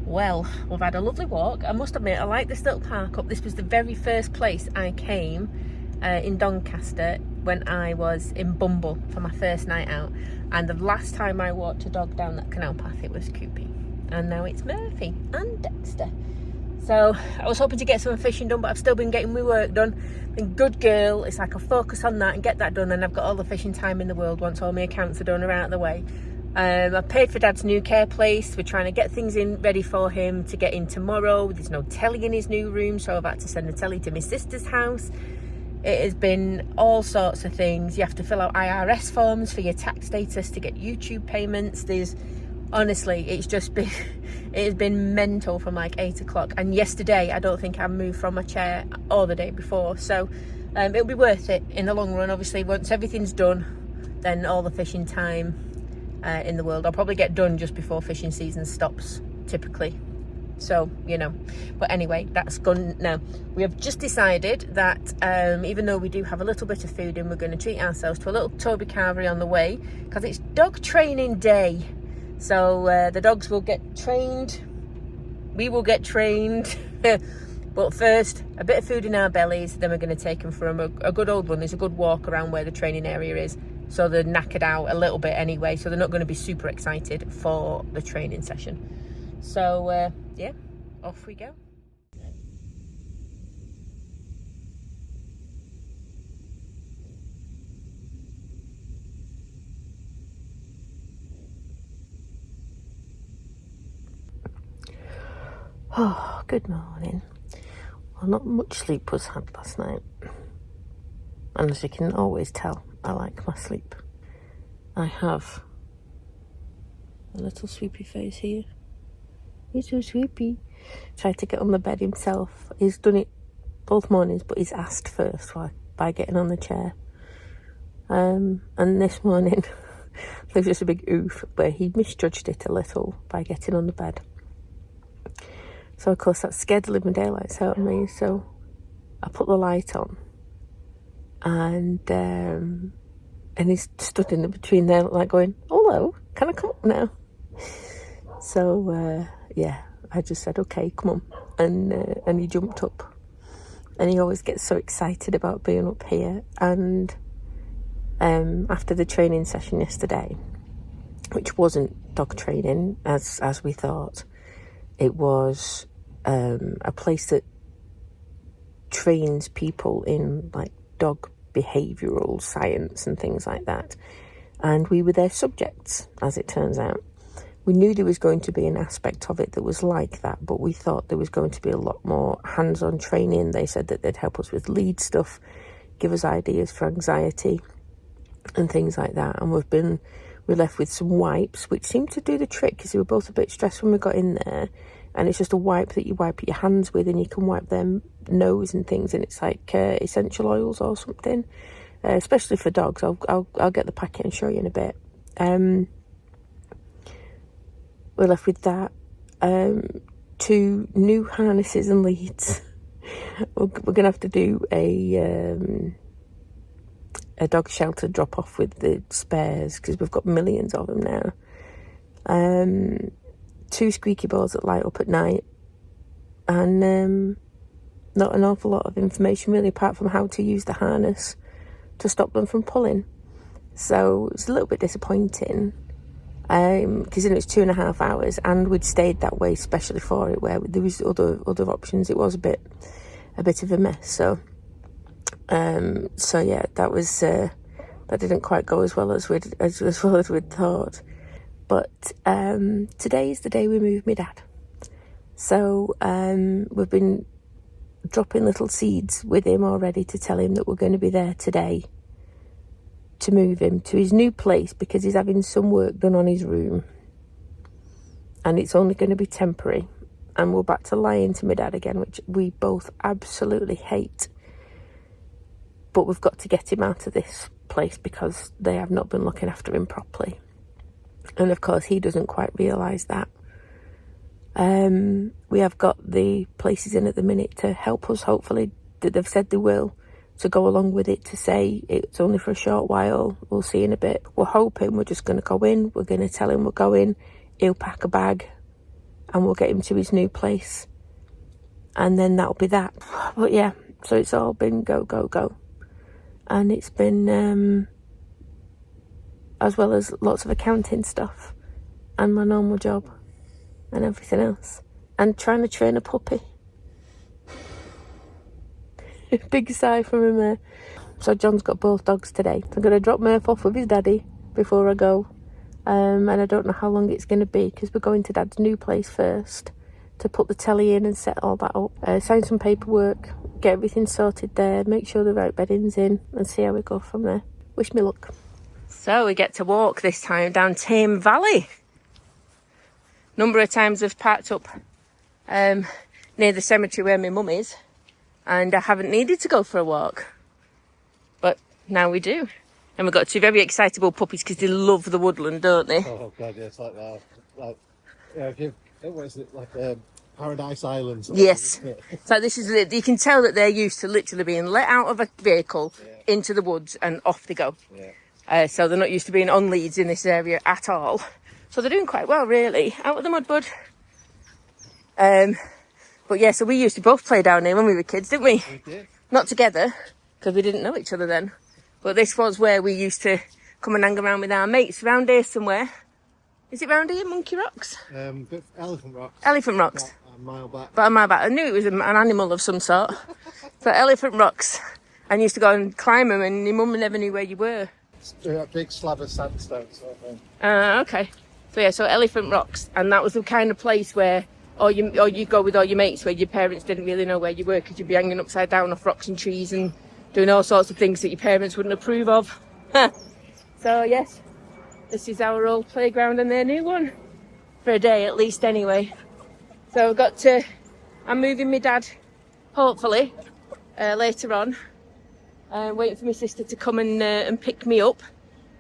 Well, we've had a lovely walk. I must admit, I like this little park up. This was the very first place I came in Doncaster when I was in Bumble for my first night out. And the last time I walked a dog down that canal path, it was Coopy. And now it's Murphy and Dexter. So I was hoping to get some fishing done, but I've still been getting my work done. Been good girl. It's like I focus on that and get that done, and I've got all the fishing time in the world once all my accounts are done or out of the way. I paid for Dad's new care place. We're trying to get things in ready for him to get in tomorrow. There's no telly in his new room, so I've had to send the telly to my sister's house. It has been all sorts of things. You have to fill out IRS forms for your tax status to get YouTube payments. Honestly, it's just been, it has been mental from like 8 o'clock. And yesterday, I don't think I moved from my chair or the day before. So it'll be worth it in the long run. Obviously, once everything's done, then all the fishing time in the world. I'll probably get done just before fishing season stops, typically. So, you know, but anyway, that's gone now. We have just decided that even though we do have a little bit of food in, we're going to treat ourselves to a little Toby Carvery on the way, because it's dog training day. So the dogs will get trained, we will get trained, but first a bit of food in our bellies, then we're going to take them for a good old one. There's a good walk around where the training area is, so they're knackered out a little bit anyway, so they're not going to be super excited for the training session. So yeah, off we go. Oh, good morning. Well, not much sleep was had last night. And as you can always tell, I like my sleep. I have a little sweepy face here. He's so sweepy. Tried to get on the bed himself. He's done it both mornings, but he's asked first by getting on the chair. And this morning, there was just a big oof where he misjudged it a little by getting on the bed. So of course that scared the living daylights out of me. So I put the light on, and he's stood in between there, like going, "Hello, can I come up now?" So yeah, I just said, "Okay, come on," and he jumped up, and he always gets so excited about being up here. And after the training session yesterday, which wasn't dog training as we thought. It was a place that trains people in like dog behavioural science and things like that. And we were their subjects, as it turns out. We knew there was going to be an aspect of it that was like that, but we thought there was going to be a lot more hands-on training. They said that they'd help us with lead stuff, give us ideas for anxiety and things like that. And we're left with some wipes, which seemed to do the trick, because we were both a bit stressed when we got in there. And it's just a wipe that you wipe your hands with, and you can wipe their nose and things, and it's like essential oils or something, especially for dogs. I'll get the packet and show you in a bit. We're left with that, 2 new harnesses and leads. We're going to have to do a dog shelter drop off with the spares, because we've got millions of them now. 2 squeaky balls that light up at night, and not an awful lot of information really, apart from how to use the harness to stop them from pulling. So it's a little bit disappointing, because it's 2.5 hours, and we'd stayed that way specially for it, where there was other options. It was a bit of a mess. So yeah, that was that didn't quite go as well as we'd thought. But today is the day we move my dad. So we've been dropping little seeds with him already to tell him that we're going to be there today to move him to his new place, because he's having some work done on his room. And it's only going to be temporary. And we're back to lying to my dad again, which we both absolutely hate. But we've got to get him out of this place, because they have not been looking after him properly. And of course, he doesn't quite realise that. We have got the places in at the minute to help us, hopefully, that they've said they will, to go along with it, to say it's only for a short while, we'll see in a bit. We're hoping we're just going to go in, we're going to tell him we're going, he'll pack a bag, and we'll get him to his new place, and then that'll be that. But yeah, so it's all been go, go, go. And it's been, as well as lots of accounting stuff, and my normal job, and everything else. And trying to train a puppy. Big sigh from him there. So John's got both dogs today. So I'm going to drop Murph off with his daddy before I go. And I don't know how long it's going to be, because we're going to Dad's new place first to put the telly in and set all that up. Sign some paperwork, get everything sorted there, make sure the right bedding's in, and see how we go from there. Wish me luck. So we get to walk this time down Tame Valley. Number of times I've parked up near the cemetery where my mum is, and I haven't needed to go for a walk. But now we do. And we've got two very excitable puppies because they love the woodland, don't they? Oh god, yeah, it's like that. Like, yeah, what is it, like Paradise Island? Yes. So this is, you can tell that they're used to literally being let out of a vehicle into the woods and off they go. Yeah. So they're not used to being on leads in this area at all. So they're doing quite well, really. Out with the mud, bud. But yeah, so we used to both play down here when we were kids, didn't we? We did. Not together, because we didn't know each other then. But this was where we used to come and hang around with our mates, round here somewhere. Is it round here, Monkey Rocks? Elephant Rocks. Elephant Rocks. About a mile back. About a mile back. I knew it was an animal of some sort. So Elephant Rocks. And used to go and climb them, and your mum never knew where you were. A big slab of sandstone sort of thing. Okay. So yeah, so Elephant Rocks. And that was the kind of place where, or you go with all your mates, where your parents didn't really know where you were, because you'd be hanging upside down off rocks and trees and doing all sorts of things that your parents wouldn't approve of. So yes, this is our old playground and their new one. For a day at least anyway. So I'm moving my dad, hopefully, later on. Waiting for my sister to come and pick me up.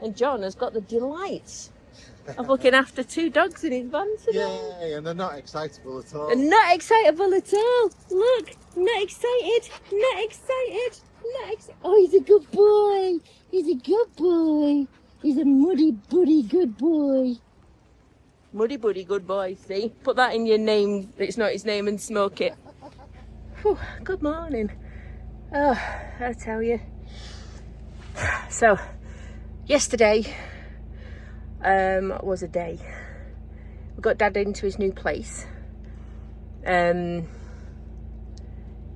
And John has got the delights of looking after two dogs in his van today. Yay, and they're not excitable at all. And not excitable at all. Look, not excited, not excited. Oh, he's a good boy. He's a good boy. He's a muddy buddy good boy. Muddy buddy good boy, see? Put that in your name, it's not his name, and smoke it. Whew, good morning. Oh, I tell you. So, yesterday was a day. We got Dad into his new place.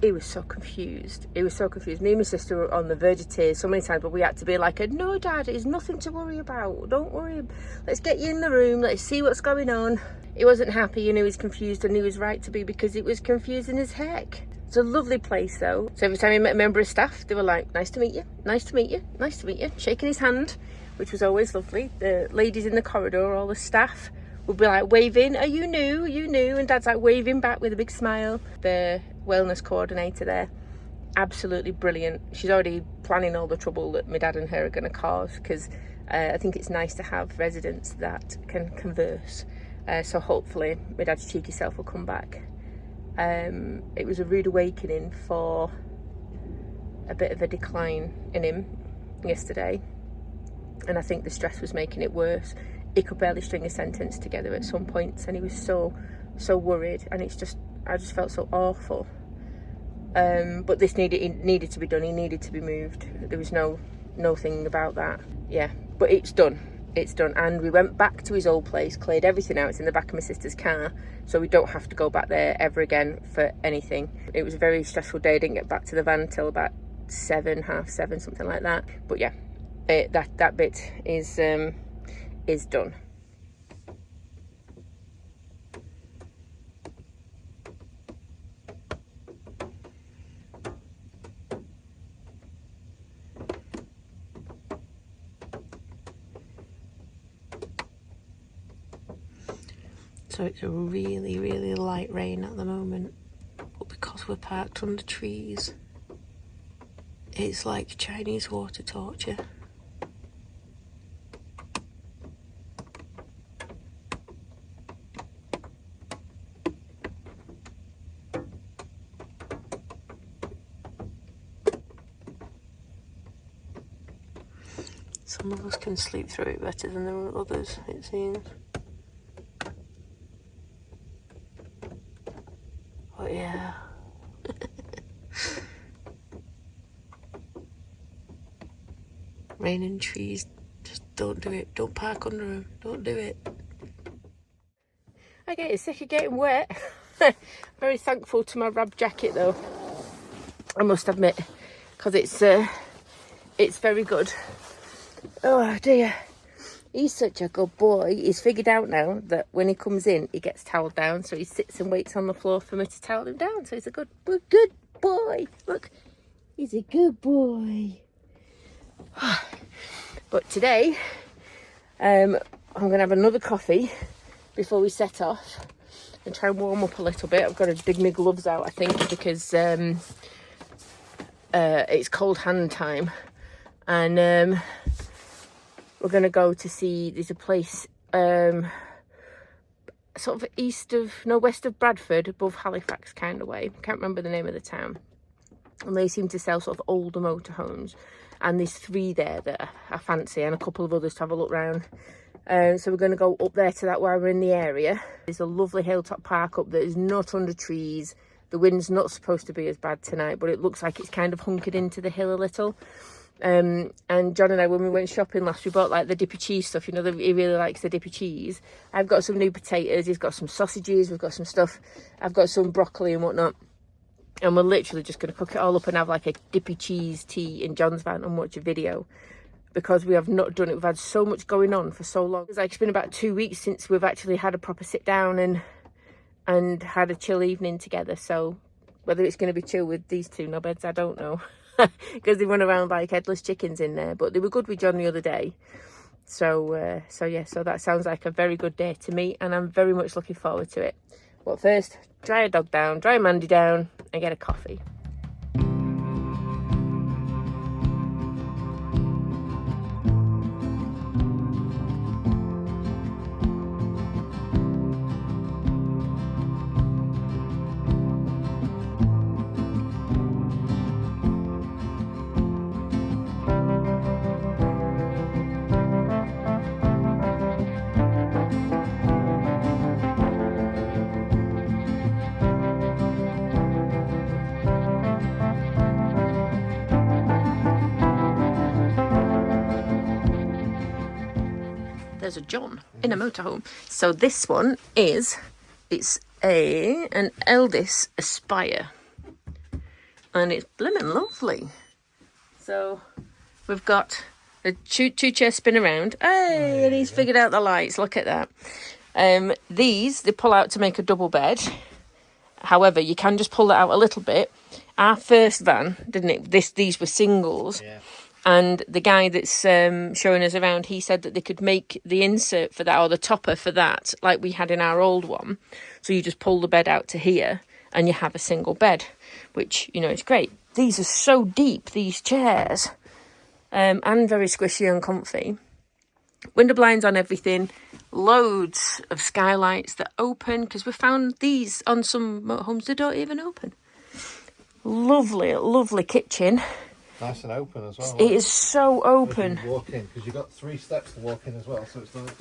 He was so confused. Me and my sister were on the verge of tears so many times, but we had to be like, no, Dad, it's nothing to worry about. Don't worry. Let's get you in the room. Let's see what's going on. He wasn't happy, he was confused, and he was right to be, because it was confusing as heck. It's a lovely place, though. So every time he met a member of staff, they were like, nice to meet you, nice to meet you, nice to meet you, shaking his hand, which was always lovely. The ladies in the corridor, all the staff, would be like waving, are you new, and Dad's like waving back with a big smile. The wellness coordinator there, absolutely brilliant. She's already planning all the trouble that my dad and her are going to cause, because I think it's nice to have residents that can converse. So hopefully my dad's cheeky self will come back. It was a rude awakening for a bit of a decline in him yesterday, and I think the stress was making it worse. He could barely string a sentence together at some points, and he was so worried, and I just felt so awful. But this needed to be done. He needed to be moved. There was no thing about that. Yeah, but it's done. And we went back to his old place, cleared everything out. It's in the back of my sister's car, so we don't have to go back there ever again for anything. It was a very stressful day. I didn't get back to the van till about 7, half 7, something like that. But yeah, that bit is done. So it's a really, really light rain at the moment, but because we're parked under trees, it's like Chinese water torture. Some of us can sleep through it better than others, it seems. yeah. Rain and trees, just don't do it. Don't park under them. Don't do it. I get sick of getting wet. Very thankful to my rab jacket though, I must admit, because it's very good. Oh dear. He's such a good boy. He's figured out now that when he comes in, he gets towelled down. So he sits and waits on the floor for me to towel him down. So he's a good boy. Look, he's a good boy. But today, I'm going to have another coffee before we set off and try and warm up a little bit. I've got to dig my gloves out, I think, because it's cold hand time. And we're going to go to see, there's a place sort of west of Bradford, above Halifax kind of way. Can't remember the name of the town. And they seem to sell sort of older motorhomes. And there's 3 there that I fancy, and a couple of others to have a look round. So we're going to go up there to that while we're in the area. There's a lovely hilltop park up that is not under trees. The wind's not supposed to be as bad tonight, but it looks like it's kind of hunkered into the hill a little. And John and I, when we went shopping last, we bought like the dippy cheese stuff. You know, he really likes the dippy cheese. I've got some new potatoes. He's got some sausages. We've got some stuff. I've got some broccoli and whatnot. And we're literally just going to cook it all up and have like a dippy cheese tea in John's van and watch a video, because we have not done it. We've had so much going on for so long. It's been about 2 weeks since we've actually had a proper sit down and had a chill evening together. So whether it's going to be chill with these 2 knobheads, I don't know, because they run around like headless chickens in there. But they were good with John the other day. So yeah, so that sounds like a very good day to me, and I'm very much looking forward to it. But first, dry a dog down, dry Mandy down, and get a coffee. There's a John in a motorhome. So this one it's an Eldis Aspire, and it's blimmin' lovely. So we've got a two chairs spin around. Hey, and he's figured out the lights. Look at that. These they pull out to make a double bed. However, you can just pull that out a little bit. Our first van, didn't it? These were singles. Yeah. And the guy that's showing us around, he said that they could make the insert for that, or the topper for that, like we had in our old one. So you just pull the bed out to here and you have a single bed, which, you know, is great. These are so deep, these chairs, and very squishy and comfy. Window blinds on everything. Loads of skylights that open, because we found these on some motorhomes, they don't even open. Lovely, lovely kitchen. Nice and open as well. It is so open. You can walk in, because you've got 3 steps to walk in as well, so it's like...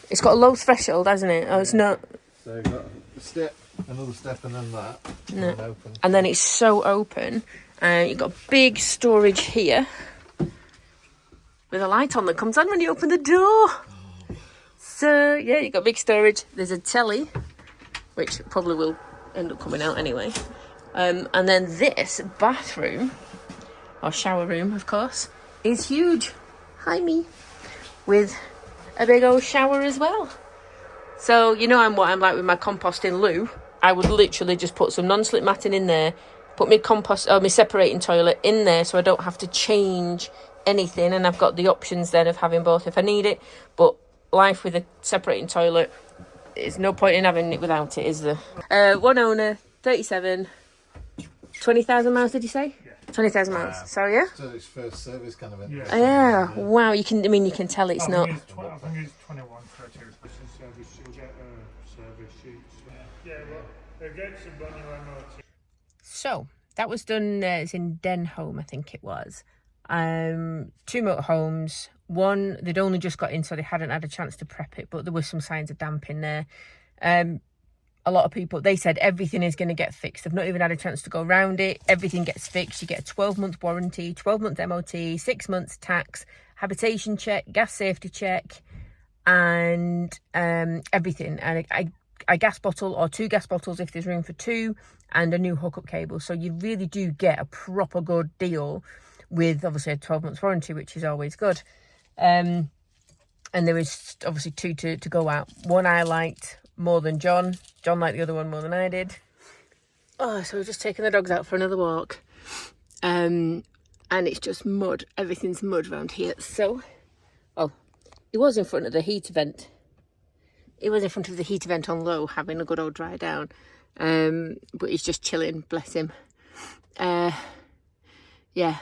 It's got a low threshold, hasn't it? Oh, it's not... So you've got a step, another step, and then that. No. And then open. And then it's so open. You've got big storage here with a light on that comes on when you open the door. Oh. So, yeah, you've got big storage. There's a telly, which probably will end up coming out anyway. And then this bathroom... or shower room, of course, is huge. Hi, me. With a big old shower as well. So, you know what I'm like with my composting loo. I would literally just put some non-slip matting in there, put my separating toilet in there so I don't have to change anything, and I've got the options then of having both if I need it. But life with a separating toilet, there's no point in having it without it, is there? One owner, 37, 20,000 miles, did you say? 20,000 miles. So yeah. So it's first service kind of thing. Yeah. Wow. You can tell it's not. I think it's 21 for a two-person service. You'll get a service sheet. Yeah. Well, it gets a bunny MOT. So that was done. It's in Denholme, I think it was. 2 motorhomes. One they'd only just got in, so they hadn't had a chance to prep it, but there were some signs of damp in there. a lot of people, they said everything is going to get fixed. They've not even had a chance to go around it. Everything gets fixed. You get a 12-month warranty, 12-month MOT, 6 months tax, habitation check, gas safety check, and everything. And a gas bottle or 2 gas bottles if there's room for 2, and a new hookup cable. So you really do get a proper good deal with obviously a 12 months warranty, which is always good. And there is obviously 2 to go out. One I liked more than John. John liked the other one more than I did. Oh, so we're just taking the dogs out for another walk. And it's just mud. Everything's mud around here. So, oh, he was in front of the heater vent. He was in front of the heater vent on low, having a good old dry down. But he's just chilling, bless him. Yeah.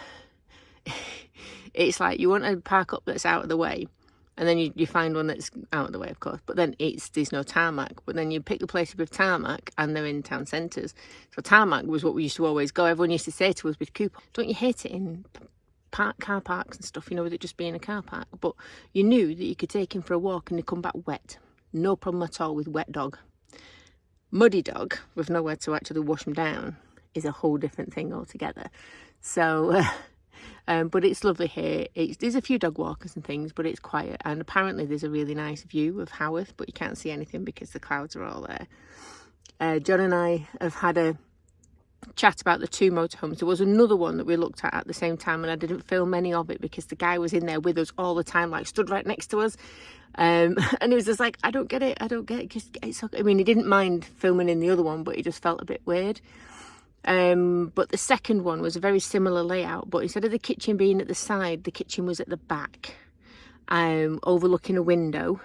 It's like you want to park up that's out of the way, and then you find one that's out of the way, of course, but then there's no tarmac. But then you pick the places with tarmac and they're in town centres. So tarmac was what we used to always go. Everyone used to say to us with coupons, don't you hate it in car parks and stuff, you know, with it just being a car park? But you knew that you could take him for a walk and he'd come back wet. No problem at all with wet dog. Muddy dog with nowhere to actually wash him down is a whole different thing altogether. So but it's lovely here. There's a few dog walkers and things, but it's quiet. And apparently there's a really nice view of Haworth, but you can't see anything because the clouds are all there. John and I have had a chat about the 2 motorhomes. There was another one that we looked at the same time, and I didn't film any of it because the guy was in there with us all the time, like stood right next to us. And it was just like, I don't get it. Because it's okay. I mean, he didn't mind filming in the other one, but he just felt a bit weird. But the second one was a very similar layout, but instead of the kitchen being at the side, the kitchen was at the back, overlooking a window.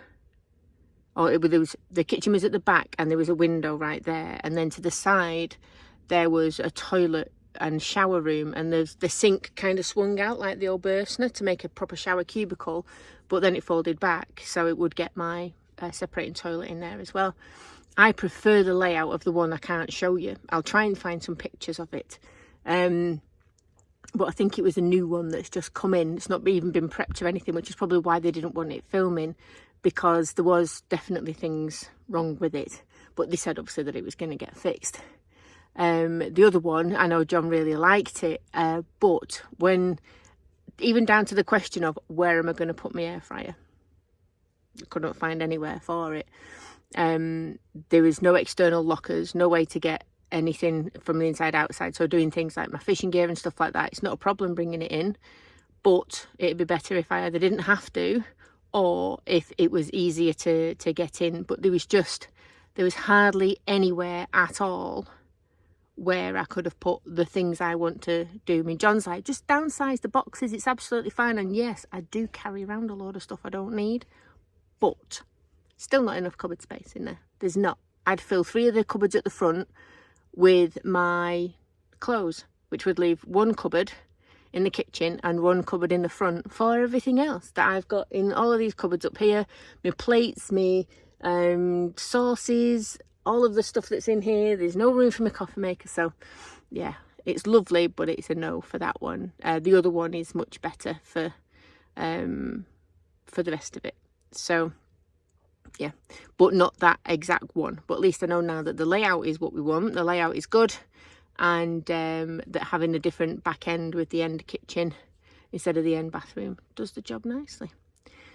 The kitchen was at the back and there was a window right there, and then to the side there was a toilet and shower room, and the sink kind of swung out like the old Bursner to make a proper shower cubicle, but then it folded back so it would get my separating toilet in there as well. I prefer the layout of the one I can't show you. I'll try and find some pictures of it. But I think it was a new one that's just come in. It's not even been prepped or anything, which is probably why they didn't want it filming, because there was definitely things wrong with it. But they said obviously that it was going to get fixed. The other one, I know John really liked it, but even down to the question of where am I going to put my air fryer, I couldn't find anywhere for it. There is no external lockers, no way to get anything from the inside outside. So doing things like my fishing gear and stuff like that, it's not a problem bringing it in, but it'd be better if I either didn't have to or if it was easier to get in. But there was hardly anywhere at all where I could have put the things I want to do. I mean, John's like, just downsize the boxes, it's absolutely fine. And yes, I do carry around a load of stuff I don't need, but still not enough cupboard space in there. There's not. I'd fill 3 of the cupboards at the front with my clothes, which would leave 1 cupboard in the kitchen and 1 cupboard in the front for everything else that I've got in all of these cupboards up here. My plates, my sauces, all of the stuff that's in here. There's no room for my coffee maker. So yeah, it's lovely, but it's a no for that one. The other one is much better for the rest of it. So yeah, but not that exact one. But at least I know now that the layout is what we want. The layout is good, and that having a different back end with the end kitchen instead of the end bathroom does the job nicely.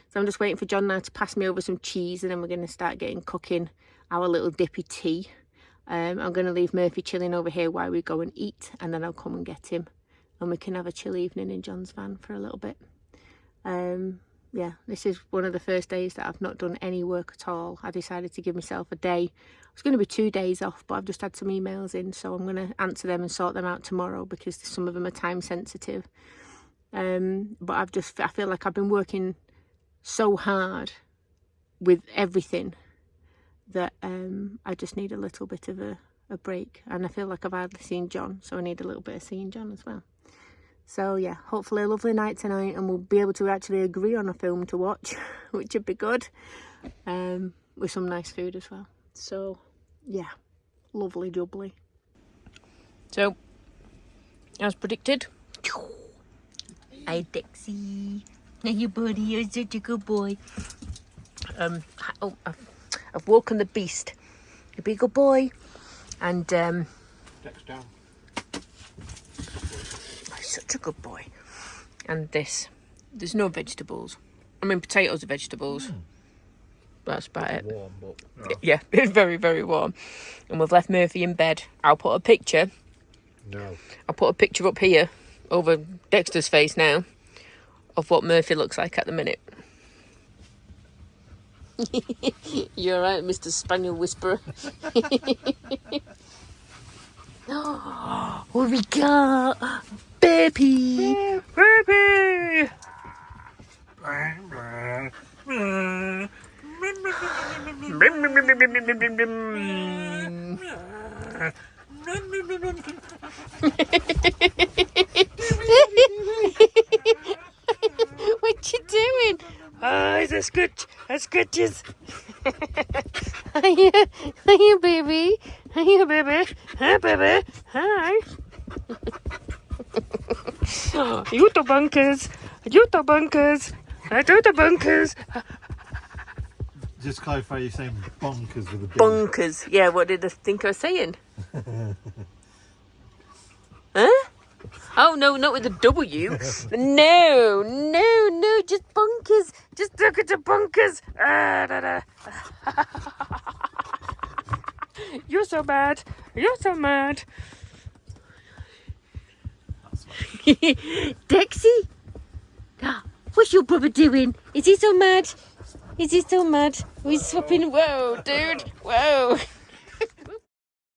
So I'm just waiting for John now to pass me over some cheese, and then we're going to start cooking our little dippy tea. I'm going to leave Murphy chilling over here while we go and eat, and then I'll come and get him and we can have a chill evening in John's van for a little bit. Yeah, this is one of the first days that I've not done any work at all. I decided to give myself a day. It was going to be 2 days off, but I've just had some emails in, so I'm going to answer them and sort them out tomorrow because some of them are time sensitive. But I feel like I've been working so hard with everything that I just need a little bit of a break. And I feel like I've hardly seen John, so I need a little bit of seeing John as well. So yeah, hopefully a lovely night tonight, and we'll be able to actually agree on a film to watch, which would be good, with some nice food as well. So yeah, lovely jubbly. So, as predicted, hi Dixie, hey you buddy, you're such a good boy. I've woken the beast. You'll be a good boy. And Deck's down. he's such a good boy. And this, there's no vegetables. I mean, potatoes are vegetables. That's about it. Warm, but Yeah, it's very, very warm. And we've left Murphy in bed. I'll put a picture. no. I'll put a picture up here over Dexter's face now of what Murphy looks like at the minute. You're all right, Mr. Spaniel Whisperer. What we got? Baby! Baby! What you doing? Oh, it's a scratch. A scratches. Hiya, hiya, baby. Hiya, baby. Hi, baby. Hi. You the bunkers. You the bunkers. I do the bunkers. Just clarify, you're saying bonkers with a B. Bunkers. Yeah, what did I think I was saying? Huh? Oh, no, not with a W. No, just bunkers. Just look at the bunkers. You're so bad. You're so mad. Dexy? What's your brother doing? Is he so mad? Is he so mad? We're swapping. Whoa, dude. Whoa.